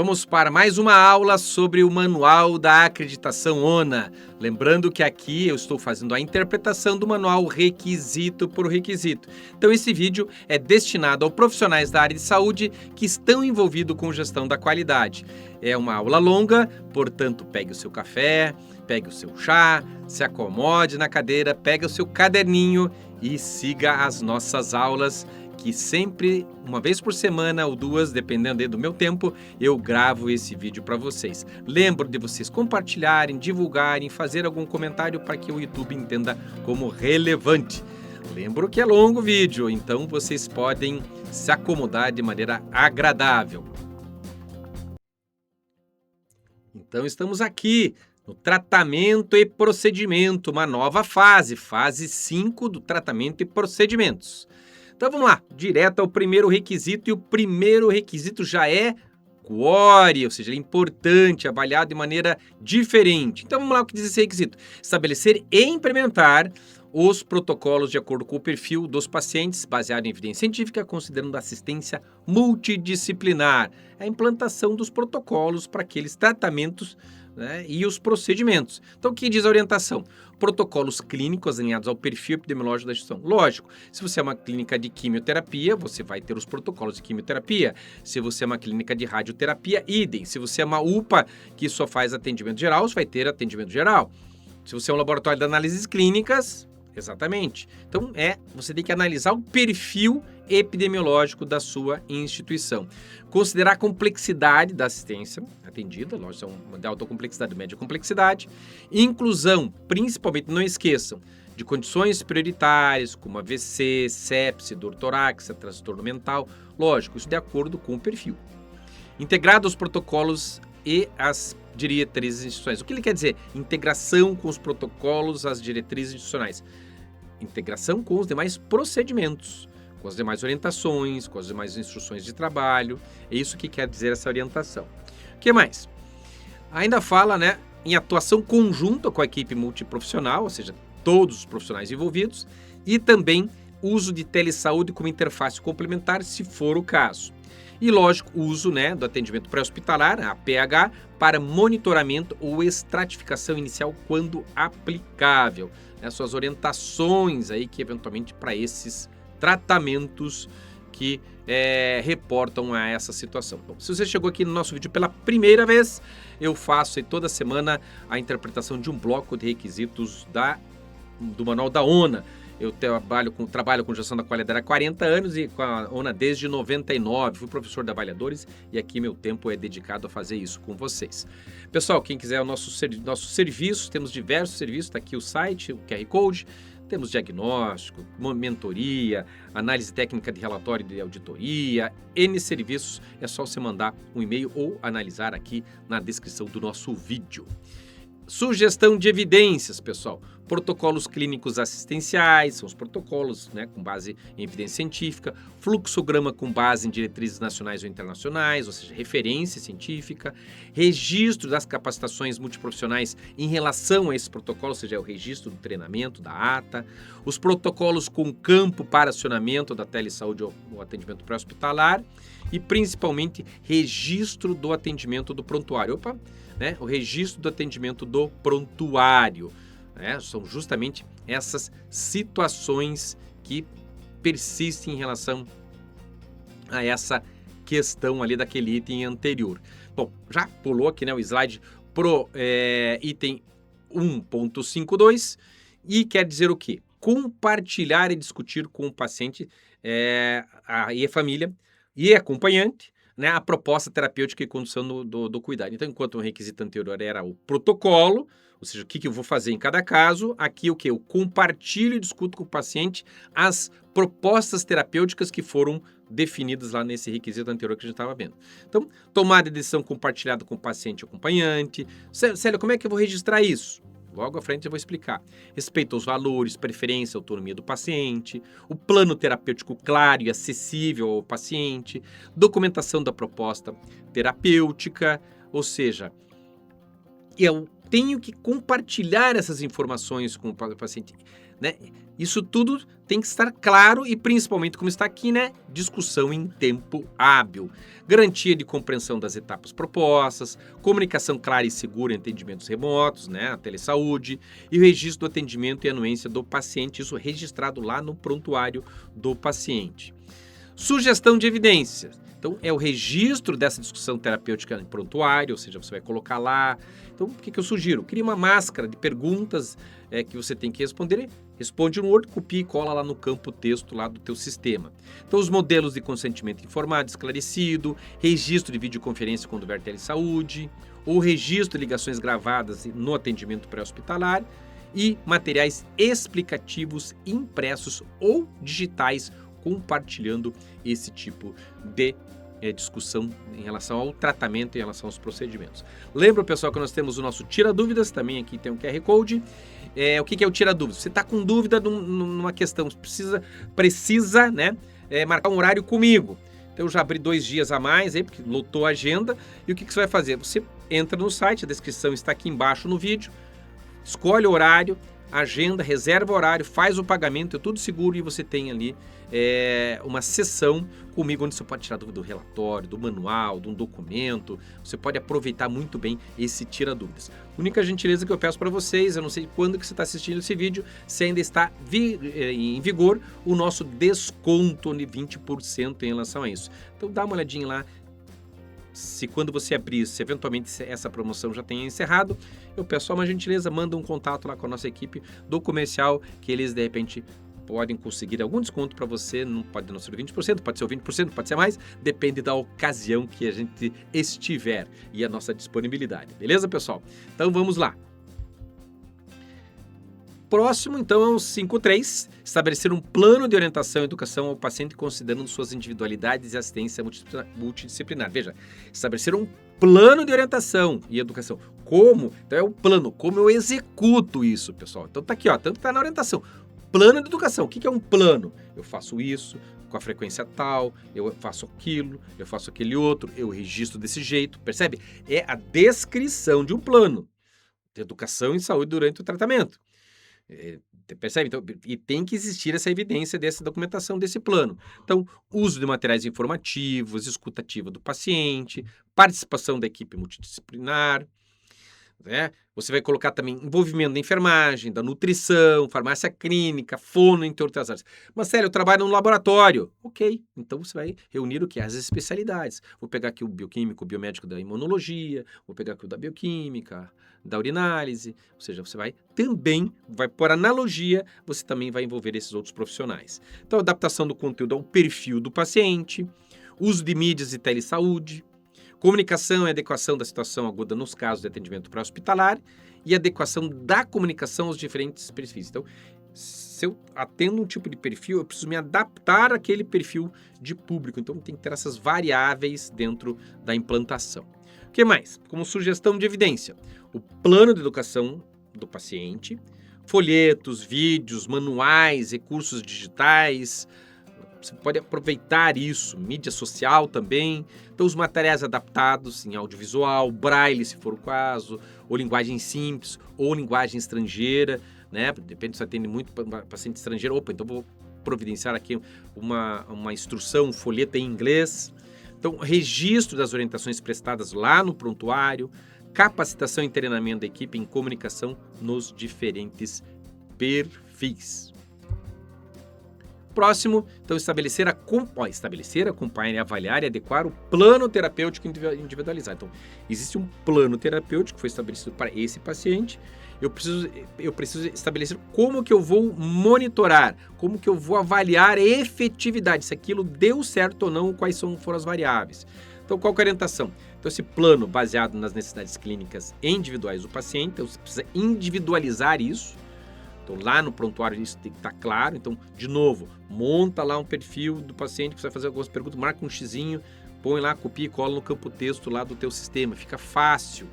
Vamos para mais uma aula sobre o Manual da Acreditação ONA. Lembrando que aqui eu estou fazendo a interpretação do manual requisito por requisito. Então esse vídeo é destinado aos profissionais da área de saúde que estão envolvidos com gestão da qualidade. É uma aula longa, portanto pegue o seu café, pegue o seu chá, se acomode na cadeira, pegue o seu caderninho e siga as nossas aulas, que sempre, uma vez por semana ou duas, dependendo do meu tempo, eu gravo esse vídeo para vocês. Lembro de vocês compartilharem, divulgarem, fazer algum comentário para que o YouTube entenda como relevante. Lembro que é longo o vídeo, então vocês podem se acomodar de maneira agradável. Então estamos aqui no tratamento e procedimento, uma nova fase 5 do tratamento e procedimentos. Então vamos lá, direto ao primeiro requisito, e o primeiro requisito já é quore, ou seja, é importante, avaliado de maneira diferente. Então vamos lá, o que diz esse requisito? Estabelecer e implementar os protocolos de acordo com o perfil dos pacientes, baseado em evidência científica, considerando assistência multidisciplinar. A implantação dos protocolos para aqueles tratamentos, né, e os procedimentos. Então, o que diz a orientação? Protocolos clínicos alinhados ao perfil epidemiológico da instituição. Lógico, se você é uma clínica de quimioterapia, você vai ter os protocolos de quimioterapia. Se você é uma clínica de radioterapia, idem. Se você é uma UPA que só faz atendimento geral, você vai ter atendimento geral. Se você é um laboratório de análises clínicas, exatamente. Então, você tem que analisar o perfil epidemiológico da sua instituição. Considerar a complexidade da assistência atendida, lógico, é de alta complexidade, média complexidade. Inclusão, principalmente, não esqueçam, de condições prioritárias, como AVC, sepse, dor torácica, transtorno mental. Lógico, isso de acordo com o perfil. Integrado aos protocolos e as diretrizes institucionais. O que ele quer dizer? Integração com os protocolos, as diretrizes institucionais. Integração com os demais procedimentos, com as demais orientações, com as demais instruções de trabalho. É isso que quer dizer essa orientação. O que mais? Ainda fala, em atuação conjunta com a equipe multiprofissional, ou seja, todos os profissionais envolvidos, e também uso de telesaúde como interface complementar, se for o caso. E, lógico, o uso do atendimento pré-hospitalar, a PH, para monitoramento ou estratificação inicial quando aplicável. Suas orientações aí que, eventualmente, para esses tratamentos que reportam a essa situação. Bom, se você chegou aqui no nosso vídeo pela primeira vez, eu faço aí toda semana a interpretação de um bloco de requisitos do Manual da ONA. Eu trabalho com gestão da qualidade há 40 anos e com a ONA desde 99. Fui professor de avaliadores e aqui meu tempo é dedicado a fazer isso com vocês. Pessoal, quem quiser o nosso serviço, temos diversos serviços, está aqui o site, o QR Code. Temos diagnóstico, mentoria, análise técnica de relatório de auditoria, N serviços. É só você mandar um e-mail ou analisar aqui na descrição do nosso vídeo. Sugestão de evidências, pessoal. Protocolos clínicos assistenciais, são os protocolos com base em evidência científica. Fluxograma com base em diretrizes nacionais ou internacionais, ou seja, referência científica. Registro das capacitações multiprofissionais em relação a esses protocolos, ou seja, o registro do treinamento, da ata. Os protocolos com campo para acionamento da telesaúde ou atendimento pré-hospitalar. E, principalmente, registro do atendimento do prontuário. O registro do atendimento do prontuário. São justamente essas situações que persistem em relação a essa questão ali daquele item anterior. Bom, já pulou aqui o slide pro item 1.52 e quer dizer o quê? Compartilhar e discutir com o paciente e a família e acompanhante a proposta terapêutica e condução do cuidado. Então, enquanto o requisito anterior era o protocolo, ou seja, o que eu vou fazer em cada caso, aqui o que? Eu compartilho e discuto com o paciente as propostas terapêuticas que foram definidas lá nesse requisito anterior que a gente estava vendo. Então, tomada de decisão compartilhada com o paciente e acompanhante. Célia, como é que eu vou registrar isso? Logo à frente eu vou explicar. Respeito aos valores, preferência, autonomia do paciente, o plano terapêutico claro e acessível ao paciente, documentação da proposta terapêutica, ou seja, tenho que compartilhar essas informações com o paciente, né? Isso tudo tem que estar claro e principalmente, como está aqui, né? Discussão em tempo hábil. Garantia de compreensão das etapas propostas, comunicação clara e segura em atendimentos remotos, né? A telesaúde, e o registro do atendimento e anuência do paciente, isso registrado lá no prontuário do paciente. Sugestão de evidências. Então, é o registro dessa discussão terapêutica em prontuário, ou seja, você vai colocar lá. Então, o que eu sugiro? Cria uma máscara de perguntas que você tem que responder. Responde no Word, copia e cola lá no campo texto lá do teu sistema. Então, os modelos de consentimento informado, esclarecido, registro de videoconferência quando houver telesaúde, ou registro de ligações gravadas no atendimento pré-hospitalar e materiais explicativos impressos ou digitais compartilhando esse tipo de discussão em relação ao tratamento, em relação aos procedimentos. Lembra, pessoal, que nós temos o nosso Tira Dúvidas, também aqui tem um QR Code. O que é o Tira Dúvidas? Você está com dúvida numa questão, precisa né, marcar um horário comigo. Então, eu já abri 2 dias a mais, aí, porque lotou a agenda. E o que você vai fazer? Você entra no site, a descrição está aqui embaixo no vídeo, escolhe o horário, agenda, reserva o horário, faz o pagamento, é tudo seguro e você tem ali uma sessão comigo onde você pode tirar dúvida do relatório, do manual, de um documento. Você pode aproveitar muito bem esse Tira Dúvidas. A única gentileza que eu peço para vocês, eu não sei quando que você está assistindo esse vídeo, se ainda está em vigor o nosso desconto de 20% em relação a isso. Então dá uma olhadinha lá. Se quando você abrir, se eventualmente essa promoção já tenha encerrado, eu peço só uma gentileza, manda um contato lá com a nossa equipe do comercial, que eles de repente podem conseguir algum desconto para você, não pode não ser 20%, pode ser 20%, pode ser mais, depende da ocasião que a gente estiver e a nossa disponibilidade, beleza, pessoal? Então vamos lá. Próximo, então, é o 5.3, estabelecer um plano de orientação e educação ao paciente considerando suas individualidades e assistência multidisciplinar. Veja, estabelecer um plano de orientação e educação. Como? Então é o plano, como eu executo isso, pessoal. Então tá aqui, ó, tanto que tá na orientação. Plano de educação. O que é um plano? Eu faço isso com a frequência tal, eu faço aquilo, eu faço aquele outro, eu registro desse jeito, percebe? É a descrição de um plano de educação e saúde durante o tratamento. Percebe? Então, e tem que existir essa evidência dessa documentação desse plano. Então, uso de materiais informativos, escutativa do paciente, participação da equipe multidisciplinar, né? Você vai colocar também envolvimento da enfermagem, da nutrição, farmácia clínica, fono, entre outras áreas. Mas, sério, eu trabalho num laboratório. Ok, então você vai reunir o que? As especialidades. Vou pegar aqui o bioquímico, o biomédico da imunologia, vou pegar aqui o da bioquímica, da urinálise, ou seja, você vai por analogia, você também vai envolver esses outros profissionais. Então, adaptação do conteúdo ao perfil do paciente, uso de mídias e telesaúde, comunicação e adequação da situação aguda nos casos de atendimento pré-hospitalar e adequação da comunicação aos diferentes perfis. Então, se eu atendo um tipo de perfil, eu preciso me adaptar àquele perfil de público. Então, tem que ter essas variáveis dentro da implantação. O que mais? Como sugestão de evidência, o plano de educação do paciente, folhetos, vídeos, manuais, recursos digitais. Você pode aproveitar isso, mídia social também. Então, os materiais adaptados em audiovisual, braille, se for o caso, ou linguagem simples, ou linguagem estrangeira, né? Depende se atende muito paciente estrangeiro. Opa, então vou providenciar aqui uma instrução, um folheto em inglês. Então, registro das orientações prestadas lá no prontuário, capacitação e treinamento da equipe em comunicação nos diferentes perfis. Próximo, então, estabelecer, acompanhar, avaliar e adequar o plano terapêutico individualizado. Então, existe um plano terapêutico que foi estabelecido para esse paciente. Eu preciso estabelecer como que eu vou monitorar, como que eu vou avaliar a efetividade, se aquilo deu certo ou não, quais foram as variáveis. Então, qual que é a orientação? Então, esse plano baseado nas necessidades clínicas individuais do paciente, então, você precisa individualizar isso. Então, lá no prontuário isso tem que estar claro. Então, de novo, monta lá um perfil do paciente que você vai fazer algumas perguntas, marca um xizinho, põe lá, copia e cola no campo texto lá do teu sistema. Fica fácil,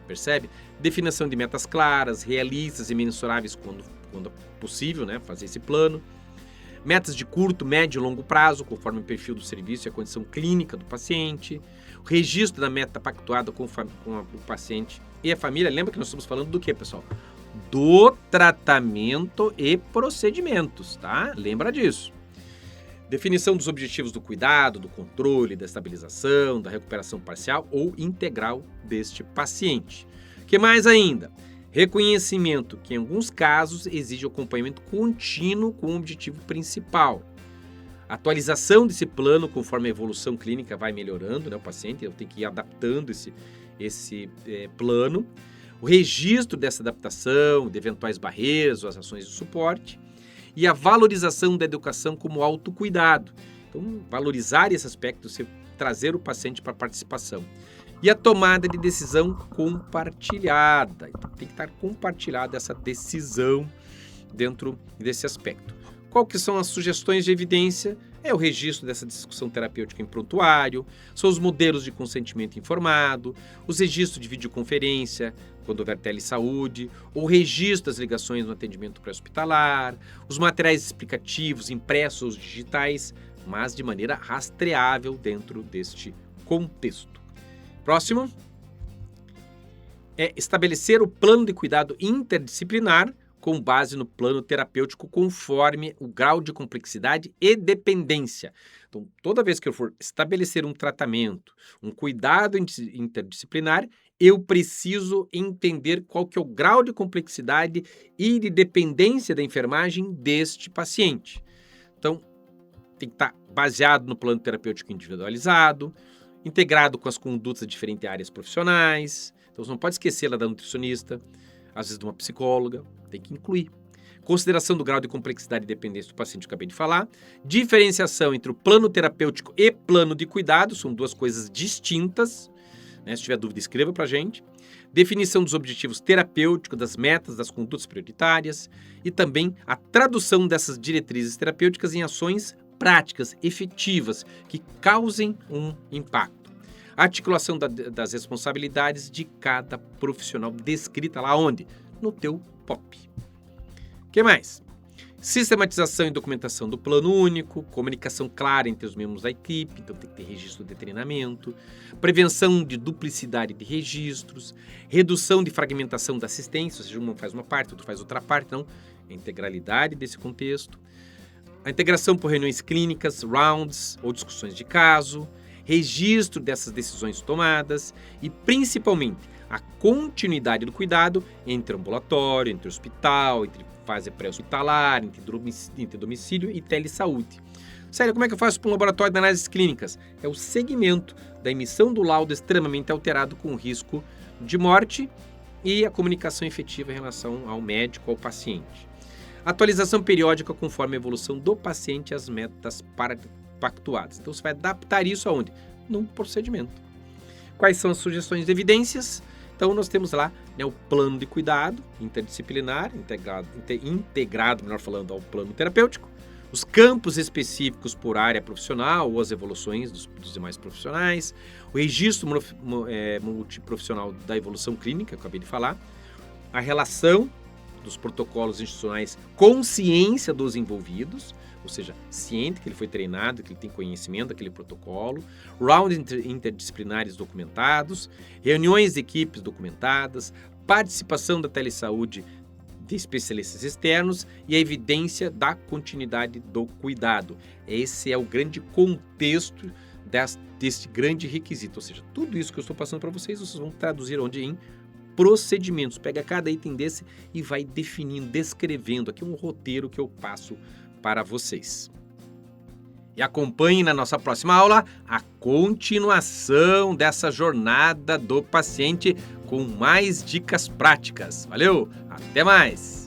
percebe? Definição de metas claras, realistas e mensuráveis quando possível, né? Fazer esse plano. Metas de curto, médio e longo prazo, conforme o perfil do serviço e a condição clínica do paciente. O registro da meta pactuada com o paciente e a família, lembra que nós estamos falando do que, pessoal? Do tratamento e procedimentos, tá? Lembra disso. Definição dos objetivos do cuidado, do controle, da estabilização, da recuperação parcial ou integral deste paciente. O que mais ainda? Reconhecimento que, em alguns casos, exige acompanhamento contínuo com o objetivo principal. Atualização desse plano conforme a evolução clínica vai melhorando, né? O paciente tem que ir adaptando esse plano. O registro dessa adaptação, de eventuais barreiras ou as ações de suporte. E a valorização da educação como autocuidado. Então, valorizar esse aspecto, você trazer o paciente para a participação. E a tomada de decisão compartilhada. Então, tem que estar compartilhada essa decisão dentro desse aspecto. Qual que são as sugestões de evidência? É o registro dessa discussão terapêutica em prontuário, são os modelos de consentimento informado, os registros de videoconferência, quando houver telesaúde, o registro das ligações no atendimento pré-hospitalar, os materiais explicativos impressos ou digitais, mas de maneira rastreável dentro deste contexto. Próximo é estabelecer o plano de cuidado interdisciplinar com base no plano terapêutico conforme o grau de complexidade e dependência. Então, toda vez que eu for estabelecer um tratamento, um cuidado interdisciplinar, eu preciso entender qual que é o grau de complexidade e de dependência da enfermagem deste paciente. Então, tem que estar baseado no plano terapêutico individualizado, integrado com as condutas de diferentes áreas profissionais. Então, você não pode esquecer lá da nutricionista, às vezes de uma psicóloga, tem que incluir. Consideração do grau de complexidade e dependência do paciente que eu acabei de falar. Diferenciação entre o plano terapêutico e plano de cuidado, são duas coisas distintas. Né? Se tiver dúvida, escreva para a gente. Definição dos objetivos terapêuticos, das metas, das condutas prioritárias e também a tradução dessas diretrizes terapêuticas em ações práticas, efetivas, que causem um impacto. A articulação das responsabilidades de cada profissional, descrita lá onde? No teu POP. O que mais? Sistematização e documentação do plano único, comunicação clara entre os membros da equipe, então tem que ter registro de treinamento, prevenção de duplicidade de registros, redução de fragmentação da assistência, ou seja, um faz uma parte, outro faz outra parte, não, a integralidade desse contexto, a integração por reuniões clínicas, rounds ou discussões de caso, registro dessas decisões tomadas e, principalmente, a continuidade do cuidado entre ambulatório, entre hospital, entre fase pré-hospitalar, entre domicílio e telesaúde. Sério, como é que eu faço para um laboratório de análises clínicas? É o segmento da emissão do laudo extremamente alterado com risco de morte e a comunicação efetiva em relação ao médico, ao paciente. Atualização periódica conforme a evolução do paciente e as metas pactuadas. Então, você vai adaptar isso aonde? Num procedimento. Quais são as sugestões de evidências? Então, nós temos lá, né, o plano de cuidado interdisciplinar, integrado, melhor falando, ao plano terapêutico, os campos específicos por área profissional ou as evoluções dos demais profissionais, o registro multiprofissional da evolução clínica, que eu acabei de falar, a relação dos protocolos institucionais com ciência dos envolvidos, ou seja, ciente que ele foi treinado, que ele tem conhecimento daquele protocolo, rounds interdisciplinares documentados, reuniões de equipes documentadas, participação da telesaúde de especialistas externos e a evidência da continuidade do cuidado. Esse é o grande contexto desse grande requisito, ou seja, tudo isso que eu estou passando para vocês vão traduzir onde em procedimentos. Pega cada item desse e vai definindo, descrevendo aqui um roteiro que eu passo para vocês. E acompanhe na nossa próxima aula a continuação dessa jornada do paciente com mais dicas práticas. Valeu, até mais!